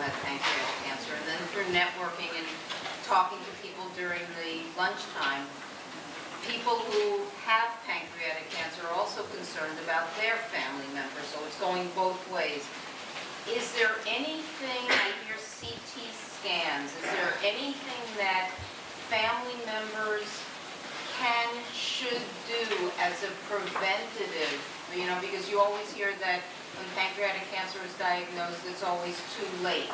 had pancreatic cancer, and then through networking and talking to people during the lunchtime, people who have pancreatic cancer are also concerned about their family members, so it's going both ways. Is there anything, I hear CT scans, is there anything that family members should do as a preventative? You know, because you always hear that when pancreatic cancer is diagnosed, it's always too late.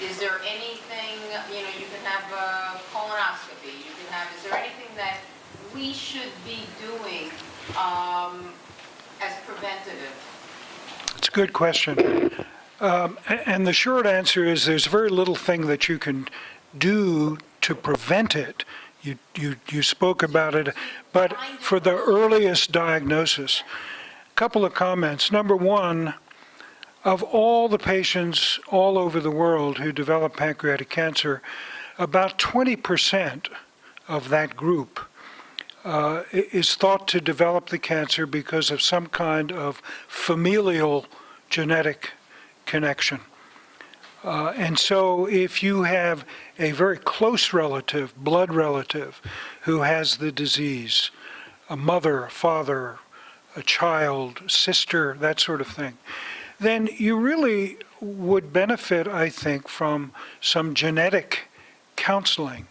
Is there anything, you know, you can have a colonoscopy, you can have, is there anything that we should be doing as preventative? It's a good question. And the short answer is there's very little thing that you can do to prevent it. You spoke about it, but for the earliest diagnosis, a couple of comments. Number one, of all the patients all over the world who develop pancreatic cancer, about 20% of that group is thought to develop the cancer because of some kind of familial genetic connection. And so if you have a very close relative, blood relative, who has the disease, a mother, a father, a child, sister, that sort of thing, then you really would benefit, I think, from some genetic counseling.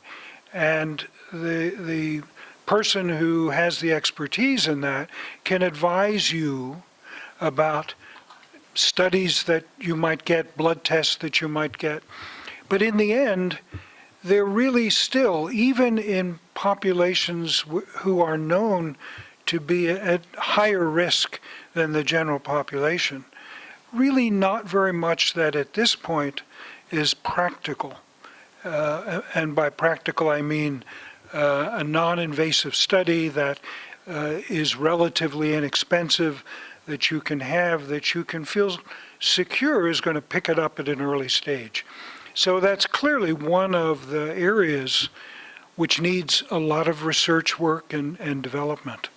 And the person who has the expertise in that can advise you about studies that you might get, blood tests that you might get. But in the end, they're really still, even in populations who are known to be at higher risk than the general population, really not very much that at this point is practical. And by practical, I mean a non-invasive study that is relatively inexpensive, that you can have, that you can feel secure is going to pick it up at an early stage. So that's clearly one of the areas which needs a lot of research work and development.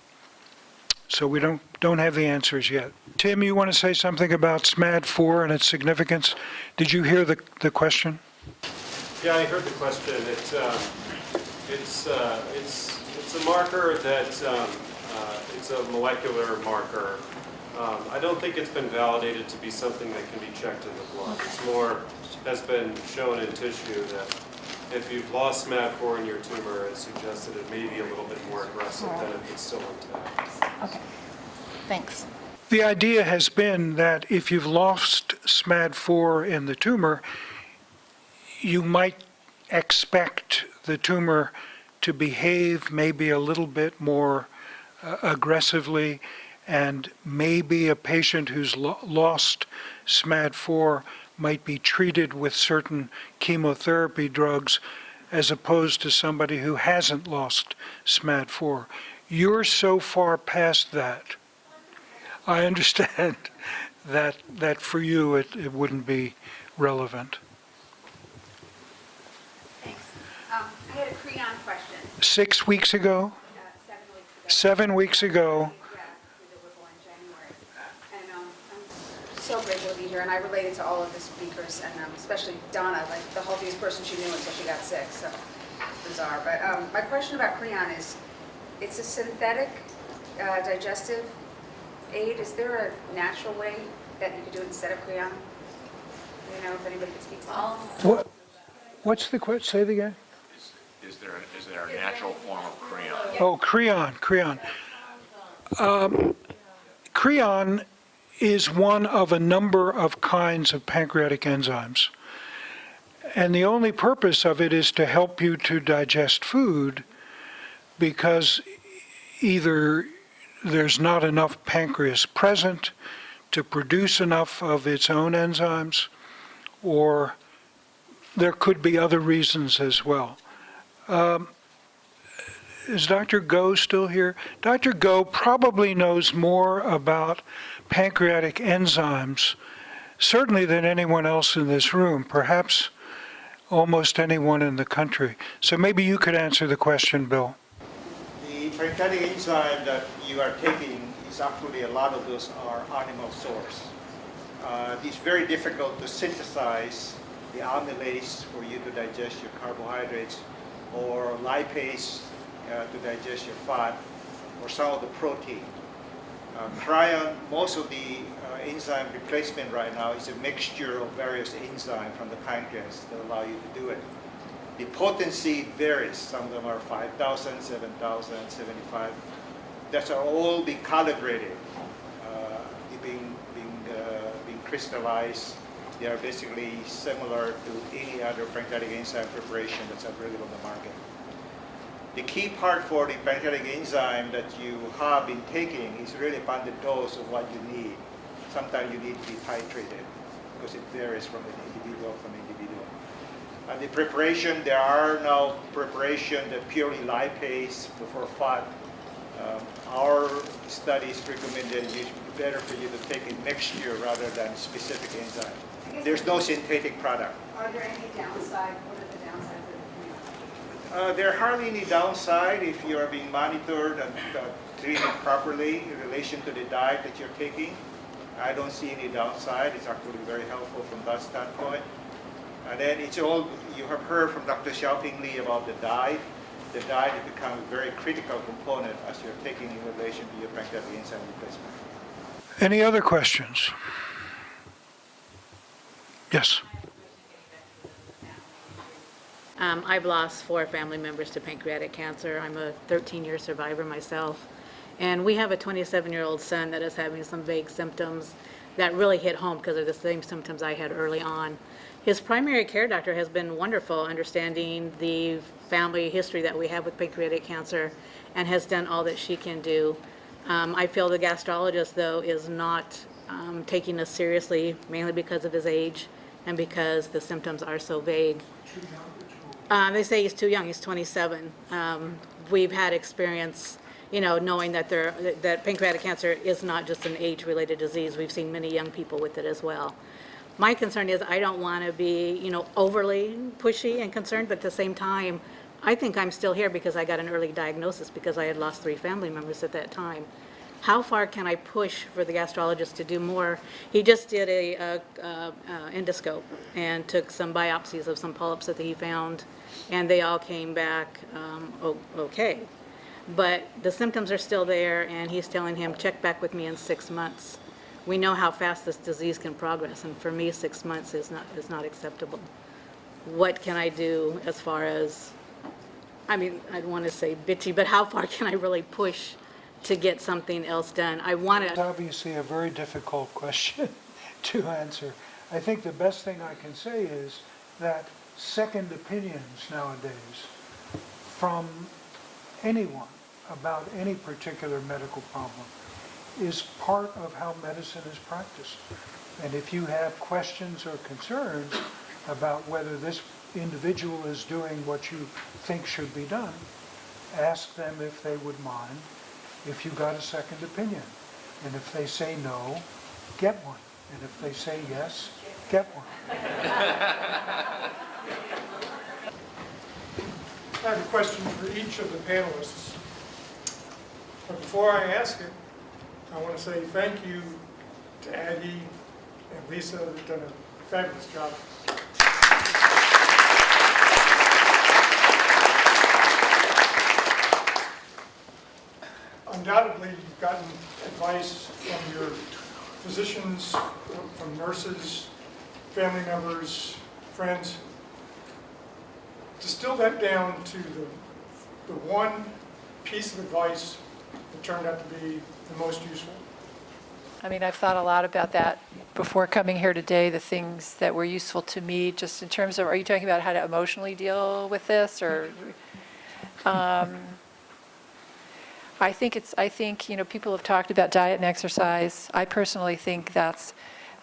So we don't have the answers yet. Tim, you want to say something about SMAD4 and its significance? Did you hear the question? Yeah, I heard the question. It's a marker that it's a molecular marker. I don't think it's been validated to be something that can be checked in the blood. It's more has been shown in tissue that if you've lost SMAD4 in your tumor, it suggests that it may be a little bit more aggressive than if it's still intact. Okay, thanks. The idea has been that if you've lost SMAD4 in the tumor, you might expect the tumor to behave maybe a little bit more aggressively, and maybe a patient who's lost SMAD4 might be treated with certain chemotherapy drugs as opposed to somebody who hasn't lost SMAD4. You're so far past that. I understand that for you it wouldn't be relevant. Thanks. I had a Creon question. 6 weeks ago? 7 weeks 7 weeks ago. ago. Yeah, we were born in January. And I'm so grateful to be here, and I related to all of the speakers, and especially Donna, like the healthiest person she knew until she got sick, so bizarre. But my question about Creon is, it's a synthetic digestive aid. Is there a natural way that you could do it instead of Creon? Do you know if anybody could speak to that? What's the question? Say it again. Is there a natural form of Creon? Oh, Creon. Creon is one of a number of kinds of pancreatic enzymes. And the only purpose of it is to help you to digest food, because either there's not enough pancreas present to produce enough of its own enzymes, or there could be other reasons as well. Is Dr. Go still here? Dr. Go probably knows more about pancreatic enzymes, certainly than anyone else in this room, perhaps almost anyone in the country. So maybe you could answer the question, Bill. The pancreatic enzyme that you are taking is actually, a lot of those are animal source. It's very difficult to synthesize the amylase for you to digest your carbohydrates, or lipase to digest your fat, or some of the protein. Prion, most of the enzyme replacement right now is a mixture of various enzymes from the pancreas that allow you to do it. The potency varies. Some of them are 5,000, 7,000, 75. That's all being calibrated, being crystallized. They are basically similar to any other pancreatic enzyme preparation that's available on the market. The key part for the pancreatic enzyme that you have been taking is really upon the dose of what you need. Sometimes you need to be titrated because it varies from individual. And the preparation, there are now preparation that purely lipase for fat. Our studies recommended it's better for you to take a mixture rather than specific enzyme. There's no synthetic product. Are there any downside? What are the downsides of it? There are hardly any downside if you are being monitored and treated properly in relation to the diet that you're taking. I don't see any downside. It's actually very helpful from that standpoint. And then it's all, you have heard from Dr. Xiaoping Li about the diet. The diet has become a very critical component as you're taking in relation to your pancreatic enzyme replacement. Any other questions? Yes. I've lost 4 family members to pancreatic cancer. I'm a 13-year survivor myself. And we have a 27-year-old son that is having some vague symptoms that really hit home because of the same symptoms I had early on. His primary care doctor has been wonderful, understanding the family history that we have with pancreatic cancer, and has done all that she can do. I feel the gastrologist, though, is not taking us seriously, mainly because of his age and because the symptoms are so vague. They say he's too young. He's 27. We've had experience, knowing that that pancreatic cancer is not just an age-related disease. We've seen many young people with it as well. My concern is I don't want to be, overly pushy and concerned, but at the same time, I think I'm still here because I got an early diagnosis because I had lost 3 family members at that time. How far can I push for the gastrologist to do more? He just did a endoscope and took some biopsies of some polyps that he found, and they all came back okay. But the symptoms are still there, and he's telling him, check back with me in 6 months. We know how fast this disease can progress, and for me, 6 months is not acceptable. What can I do as far as, I'd want to say bitchy, but how far can I really push to get something else done? It's obviously a very difficult question to answer. I think the best thing I can say is that second opinions nowadays from anyone about any particular medical problem is part of how medicine is practiced. And if you have questions or concerns about whether this individual is doing what you think should be done, ask them if they would mind if you got a second opinion. And if they say no, get one. And if they say yes, get one. I have a question for each of the panelists. But before I ask it, I want to say thank you to Aggie and Lisa. They've done a fabulous job. Undoubtedly, you've gotten advice from your physicians, from nurses, family members, friends. Distill that down to the one piece of advice that turned out to be the most useful. I've thought a lot about that before coming here today, the things that were useful to me, just in terms of, are you talking about how to emotionally deal with this, or? I think people have talked about diet and exercise. I personally think that's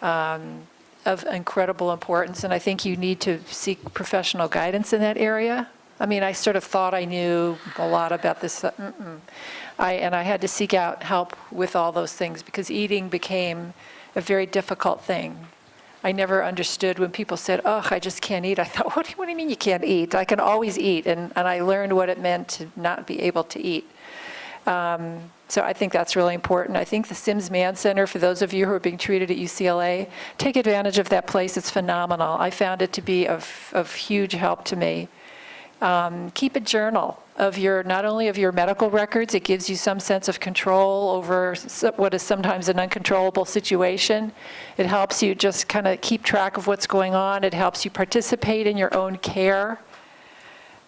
of incredible importance, and I think you need to seek professional guidance in that area. I sort of thought I knew a lot about this. And I had to seek out help with all those things because eating became a very difficult thing. I never understood when people said, "Oh, I just can't eat." I thought, what do you mean you can't eat? I can always eat. And I learned what it meant to not be able to eat. So I think that's really important. I think the Sims Mann Center, for those of you who are being treated at UCLA, take advantage of that place. It's phenomenal. I found it to be of huge help to me. Keep a journal of not only of your medical records, it gives you some sense of control over what is sometimes an uncontrollable situation. It helps you just kind of keep track of what's going on. It helps you participate in your own care.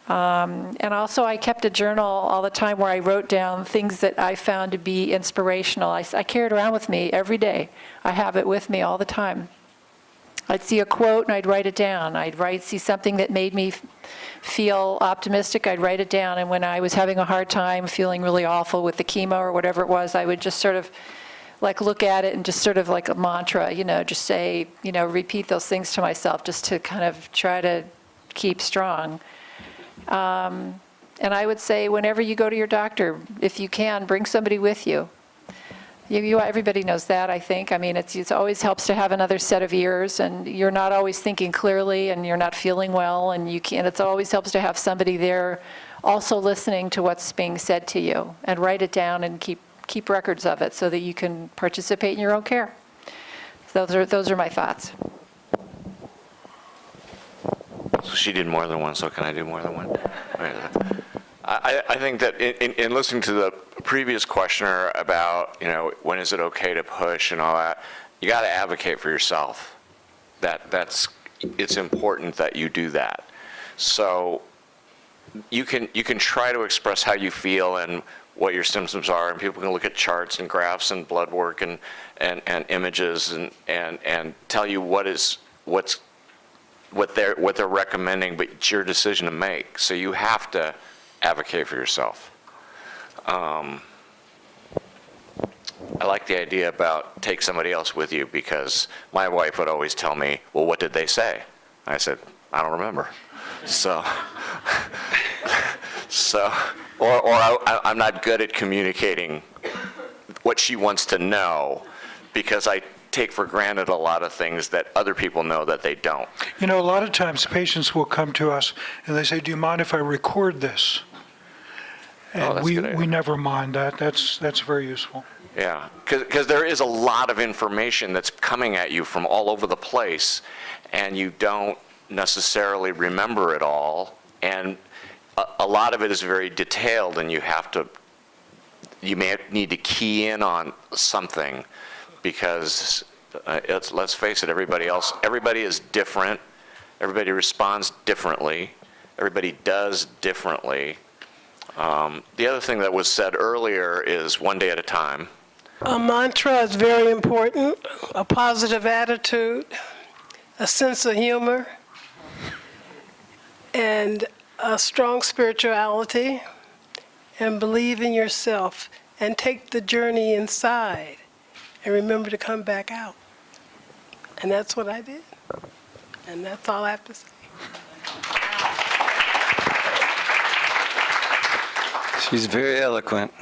And also, I kept a journal all the time where I wrote down things that I found to be inspirational. I carry it around with me every day. I have it with me all the time. I'd see a quote and I'd write it down. See something that made me feel optimistic, I'd write it down. And when I was having a hard time, feeling really awful with the chemo or whatever it was, I would just sort of like look at it and just sort of like a mantra, just say, repeat those things to myself just to kind of try to keep strong. And I would say whenever you go to your doctor, if you can, bring somebody with you. Everybody knows that, I think. I mean, it always helps to have another set of ears, and you're not always thinking clearly, and you're not feeling well, and it always helps to have somebody there also listening to what's being said to you, and write it down and keep records of it so that you can participate in your own care. Those are my thoughts. So she did more than one, so can I do more than one? I think that in listening to the previous questioner about, when is it okay to push and all that, you got to advocate for yourself. It's important that you do that. So you can try to express how you feel and what your symptoms are, and people can look at charts and graphs and blood work and images and tell you what they're recommending, but it's your decision to make. So you have to advocate for yourself. I like the idea about take somebody else with you, because my wife would always tell me, well, what did they say? I said, I don't remember. Or I'm not good at communicating what she wants to know, because I take for granted a lot of things that other people know that they don't. A lot of times patients will come to us and they say, do you mind if I record this? And that's a good idea. we never mind that. That's very useful. Yeah, because there is a lot of information that's coming at you from all over the place, and you don't necessarily remember it all, and a lot of it is very detailed, and you may need to key in on something, because let's face it, everybody is different, everybody responds differently, everybody does differently. The other thing that was said earlier is one day at a time. A mantra is very important, a positive attitude, a sense of humor, and a strong spirituality, and believe in yourself, and take the journey inside, and remember to come back out. And that's what I did. And that's all I have to say. She's very eloquent.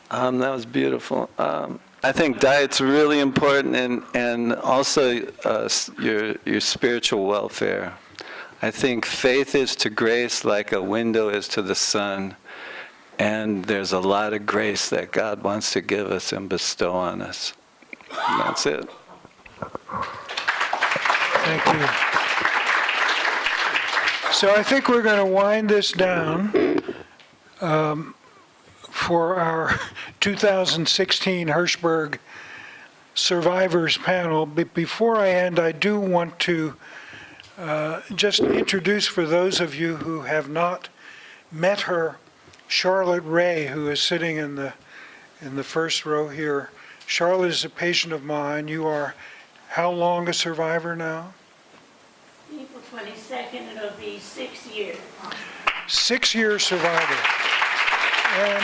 That was beautiful. I think diet's really important, and also your spiritual welfare. I think faith is to grace like a window is to the sun, and there's a lot of grace that God wants to give us and bestow on us. And that's it. Thank you. So I think we're going to wind this down for our 2016 Hirschberg Survivors Panel. But before I end, I do want to just introduce, for those of you who have not met her, Charlotte Ray, who is sitting in the first row here. Charlotte is a patient of mine. You are how long a survivor now? April 22nd, it'll be 6 years. 6-year survivor. And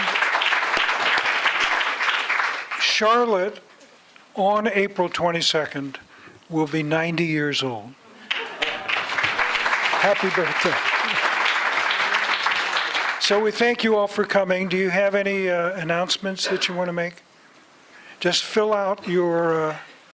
Charlotte, on April 22nd, will be 90 years old. Happy birthday. So we thank you all for coming. Do you have any announcements that you want to make? Just fill out your